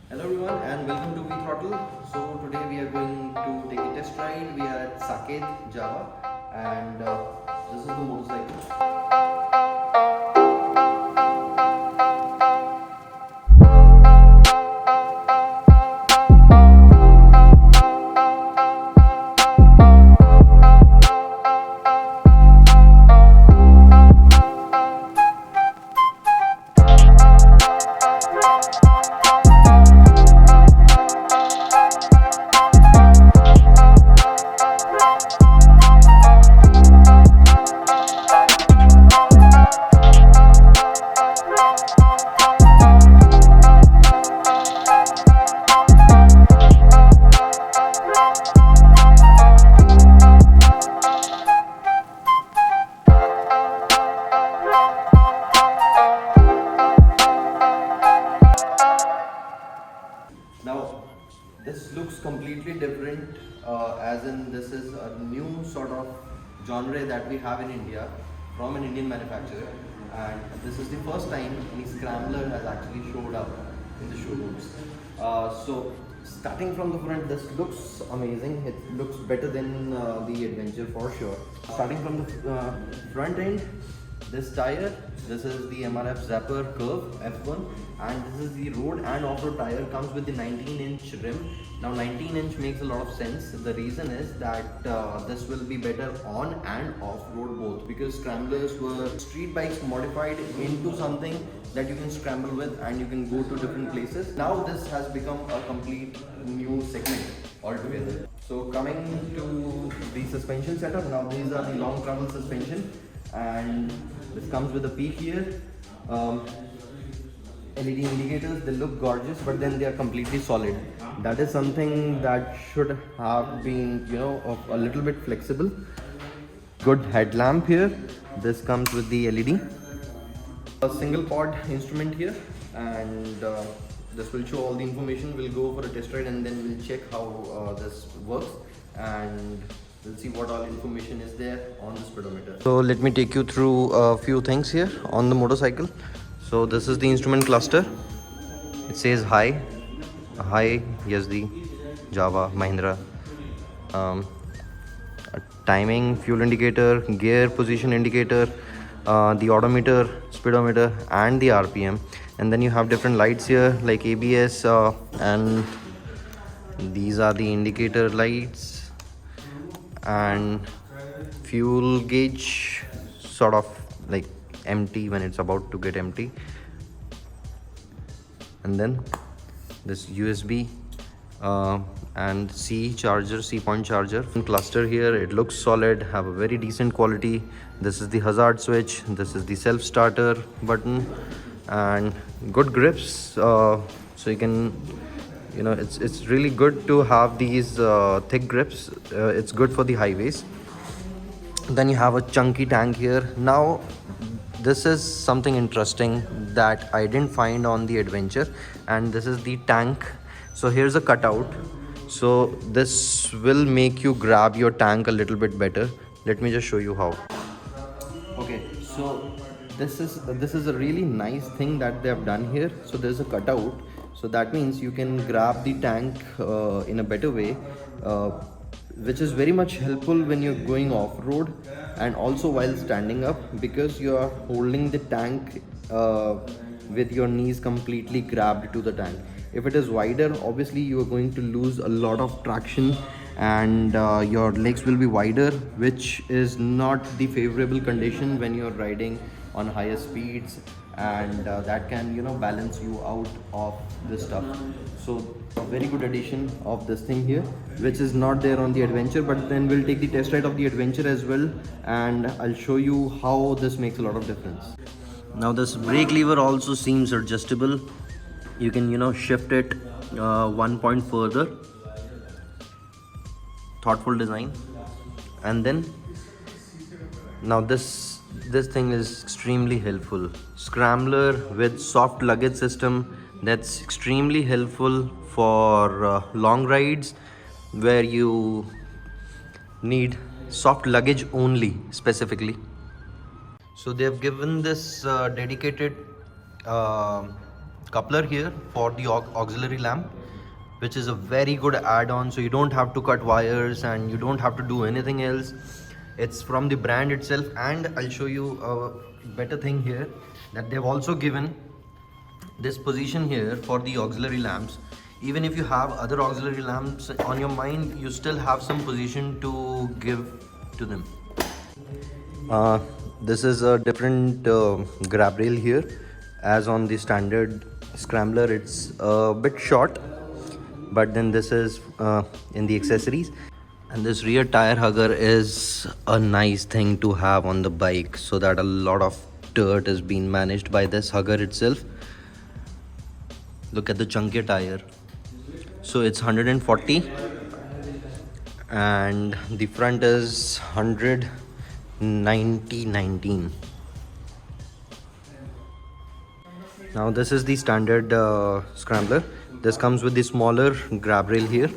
Hello everyone and welcome to Throttle. So today we are going to take a test ride. We are at Saket, Java, and this is the motorcycle. Now, this looks completely different, as in this is a new sort of genre that we have in India from an Indian manufacturer, and this is the first time any scrambler has actually showed up in the showrooms. So, starting from the front, this looks amazing. It looks better than the Adventure for sure. Starting from the front end, this tire, this is the MRF Zapper Curve F1, and this is the road and off-road tire. Comes with the 19-inch rim. Now 19-inch makes a lot of sense. The reason is that this will be better on and off-road both, because scramblers were street bikes modified into something that you can scramble with and you can go to different places. Now this has become a complete new segment altogether. So coming to the suspension setup, now these are the long travel suspension, and this comes with a peak here. LED indicators, they look gorgeous, but then they are completely solid. That is something that should have been, a little bit flexible. Good headlamp here. This comes with the LED. A single pod instrument here, and this will show all the information. We'll go for a test ride and then we'll check how this works, and we'll see what all information is there on the speedometer. So let me take you through a few things here on the motorcycle. So this is the instrument cluster. It says hi Yezdi, Java, Mahindra. A timing, fuel indicator, gear position indicator, the odometer, speedometer, and the RPM. And then you have different lights here like ABS, and these are the indicator lights, and fuel gauge sort of like empty when it's about to get empty. And then this USB and C point charger cluster here. It looks solid, have a very decent quality. This is the hazard switch, this is the self starter button, and good grips. So you can, it's really good to have these thick grips. It's good for the highways. Then you have a chunky tank here. Now this is something interesting that I didn't find on the Adventure, and this is the tank. So here's a cutout, so this will make you grab your tank a little bit better. Let me just show you how. Okay, so this is a really nice thing that they have done here. So there's a cutout, so that means you can grab the tank in a better way, which is very much helpful when you're going off-road and also while standing up, because you are holding the tank with your knees completely grabbed to the tank. If it is wider, obviously you are going to lose a lot of traction, and your legs will be wider, which is not the favorable condition when you're riding on higher speeds, and that can balance you out of this stuff. So a very good addition of this thing here, which is not there on the Adventure, but then we'll take the test ride of the Adventure as well, and I'll show you how this makes a lot of difference. Now this brake lever also seems adjustable. You can shift it 1 point further. Thoughtful design. And then now this thing is extremely helpful. Scrambler with soft luggage system, that's extremely helpful for long rides where you need soft luggage only specifically. So they have given this dedicated coupler here for the auxiliary lamp, which is a very good add-on, so you don't have to cut wires and you don't have to do anything else. It's from the brand itself. And I'll show you a better thing here, that they've also given this position here for the auxiliary lamps. Even if you have other auxiliary lamps on your mind, you still have some position to give to them. This is a different grab rail here, as on the standard Scrambler it's a bit short, but then this is in the accessories. And this rear tire hugger is a nice thing to have on the bike, so that a lot of dirt is being managed by this hugger itself. Look at the chunky tire. So it's 140 and the front is 190/19. Now this is the standard Scrambler. This comes with the smaller grab rail here,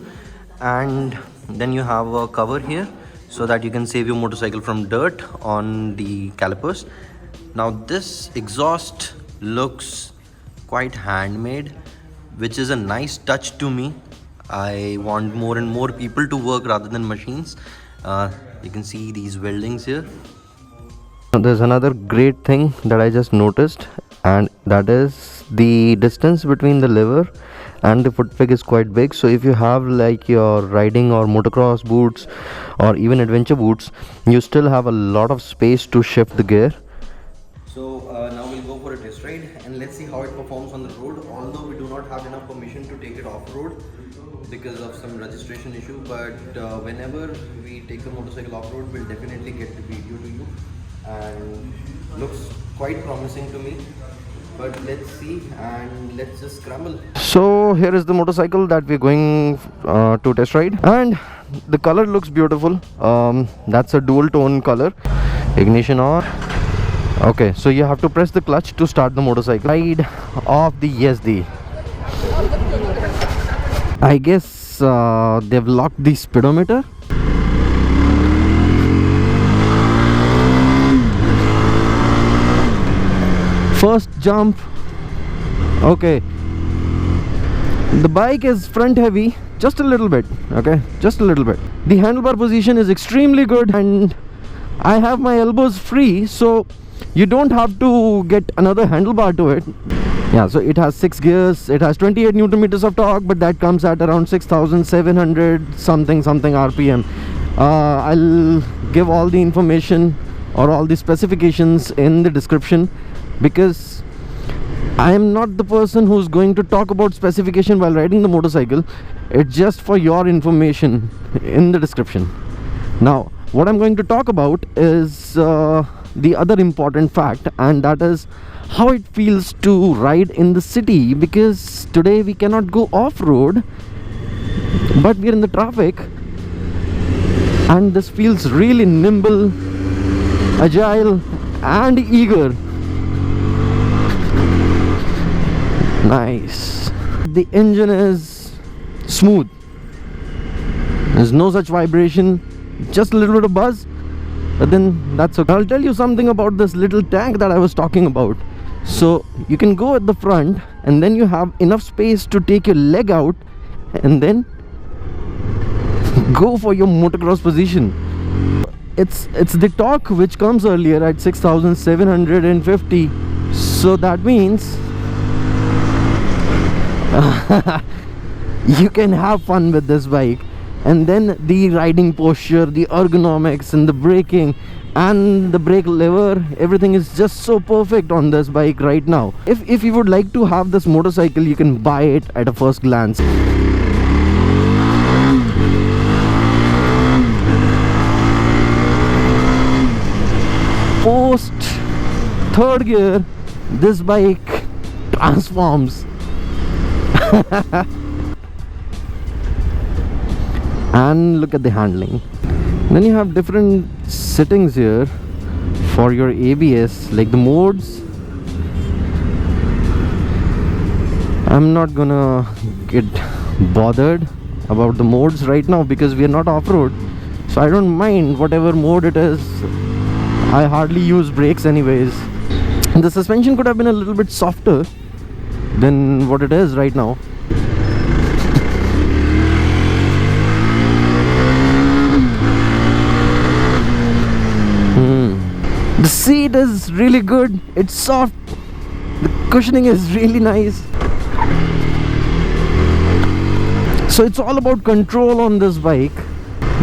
and then you have a cover here so that you can save your motorcycle from dirt on the calipers. Now this exhaust looks quite handmade, which is a nice touch to me. I want more and more people to work rather than machines. You can see these weldings here. There's another great thing that I just noticed, and that is the distance between the lever and the foot peg is quite big. So if you have like your riding or motocross boots or even adventure boots, you still have a lot of space to shift the gear. So now we'll go for a test ride and let's see how it performs on the road. Although we do not have enough permission to take it off-road because of some registration issue, but whenever we take the motorcycle off-road, we'll definitely get the video to you, and looks quite promising to me. But let's see, and let's just scramble. So here is the motorcycle that we're going to test ride, and the color looks beautiful. That's a dual tone color. Ignition on. Okay, so you have to press the clutch to start the motorcycle. Ride of the Yezdi. I guess they've locked the speedometer. First jump. Okay, the bike is front heavy just a little bit. Okay, just a little bit. The handlebar position is extremely good, and I have my elbows free, so you don't have to get another handlebar to it. Yeah, so it has 6 gears, it has 28 Newton meters of torque, but that comes at around 6,700 something RPM. I'll give all the information or all the specifications in the description, because I am not the person who's going to talk about specification while riding the motorcycle. It's just for your information in the description. Now what I'm going to talk about is the other important fact, and that is how it feels to ride in the city, because today we cannot go off-road, but we're in the traffic, and this feels really nimble, agile and eager. Nice. The engine is smooth. There's no such vibration, just a little bit of buzz, but then that's okay. I'll tell you something about this little tank that I was talking about. So you can go at the front, and then you have enough space to take your leg out and then go for your motocross position. It's the torque which comes earlier at 6,750. So that means you can have fun with this bike. And then the riding posture, the ergonomics, and the braking and the brake lever, everything is just so perfect on this bike right now. If you would like to have this motorcycle, you can buy it at a first glance. Post third gear, this bike transforms. And look at the handling. Then you have different settings here for your ABS, like the modes. I'm not gonna get bothered about the modes right now because we are not off-road, so I don't mind whatever mode it is. I hardly use brakes anyways. The suspension could have been a little bit softer, than what it is right now. The seat is really good. It's soft. The cushioning is really nice. So it's all about control on this bike.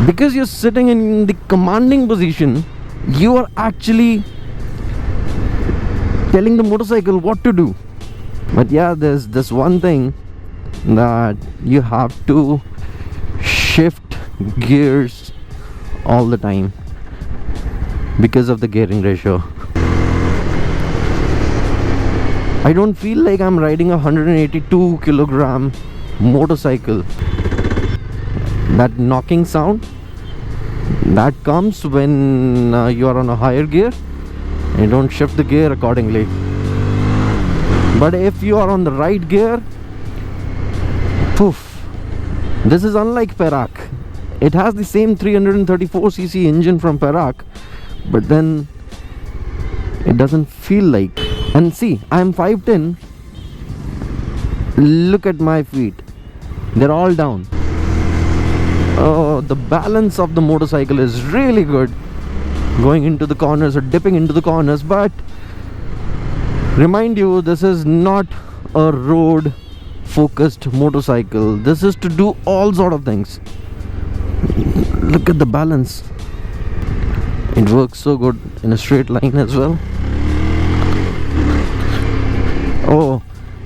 Because you're sitting in the commanding position, you are actually telling the motorcycle what to do. But yeah, there's this one thing that you have to shift gears all the time because of the gearing ratio. I don't feel like I'm riding a 182 kilogram motorcycle. That knocking sound that comes when you are on a higher gear and you don't shift the gear accordingly. But if you are on the right gear, poof. This is unlike Perak. It has the same 334cc engine from Perak, but then it doesn't feel like. And see, I'm 5'10". Look at my feet, they're all down. Oh, the balance of the motorcycle is really good going into the corners or dipping into the corners. But remind you, this is not a road focused motorcycle. This is to do all sort of things. Look at the balance. It works so good in a straight line as well. Oh,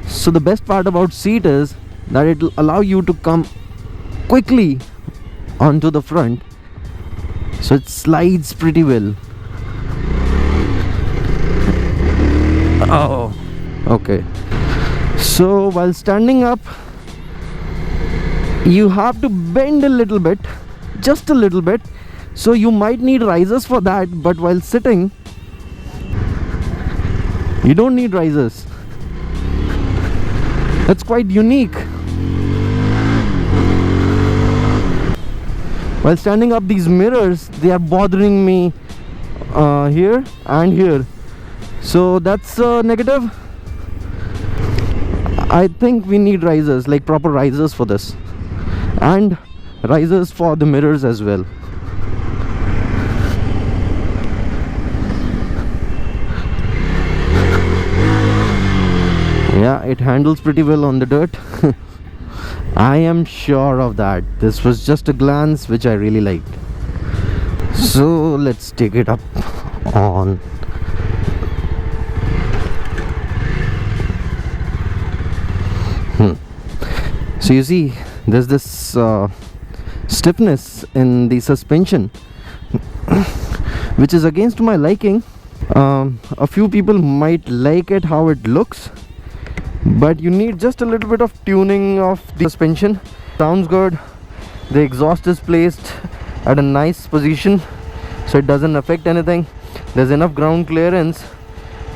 so the best part about seat is that it will allow you to come quickly onto the front, so it slides pretty well. Oh, okay. So while standing up, you have to bend a little bit, just a little bit. So you might need risers for that, but while sitting, you don't need risers. That's quite unique. While standing up, these mirrors, they are bothering me here and here. So that's a negative. I think we need risers, like proper risers for this, and risers for the mirrors as well. Yeah, it handles pretty well on the dirt. I am sure of that. This was just a glance which I really liked. So let's take it up on. So you see, there's this stiffness in the suspension which is against my liking. A few people might like it how it looks, but you need just a little bit of tuning of the suspension. Sounds good. The exhaust is placed at a nice position so it doesn't affect anything. There's enough ground clearance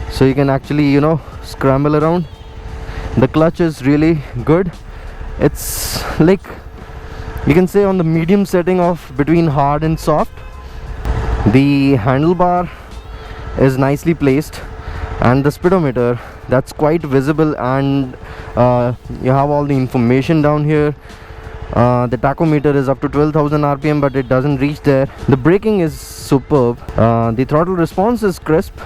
so you can actually, you know, scramble around. The clutch is really good. It's like, you can say, on the medium setting of between hard and soft. The handlebar is nicely placed, and the speedometer, that's quite visible, and you have all the information down here. The tachometer is up to 12,000 rpm, but it doesn't reach there. The braking is superb. The throttle response is crisp.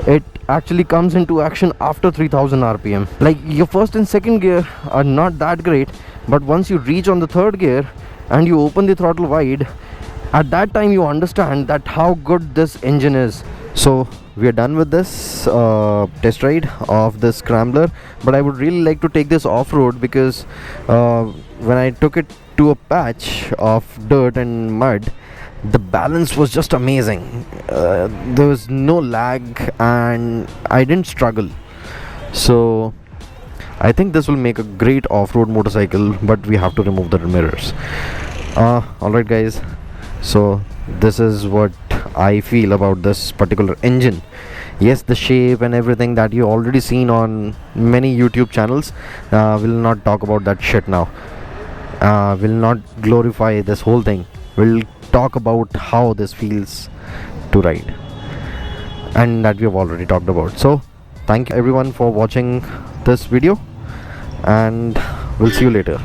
It actually comes into action after 3000 rpm. Like, your first and second gear are not that great, but once you reach on the third gear and you open the throttle wide, at that time you understand that how good this engine is. So we are done with this test ride of the Scrambler, but I would really like to take this off-road, because when I took it to a patch of dirt and mud, the balance was just amazing. There was no lag and I didn't struggle. So I think this will make a great off-road motorcycle, but we have to remove the mirrors. Alright guys, so this is what I feel about this particular engine. Yes, the shape and everything that you already seen on many YouTube channels, we'll not talk about that shit now. We'll not glorify this whole thing. We'll talk about how this feels to ride, and that we have already talked about. So thank you everyone for watching this video, and we'll see you later.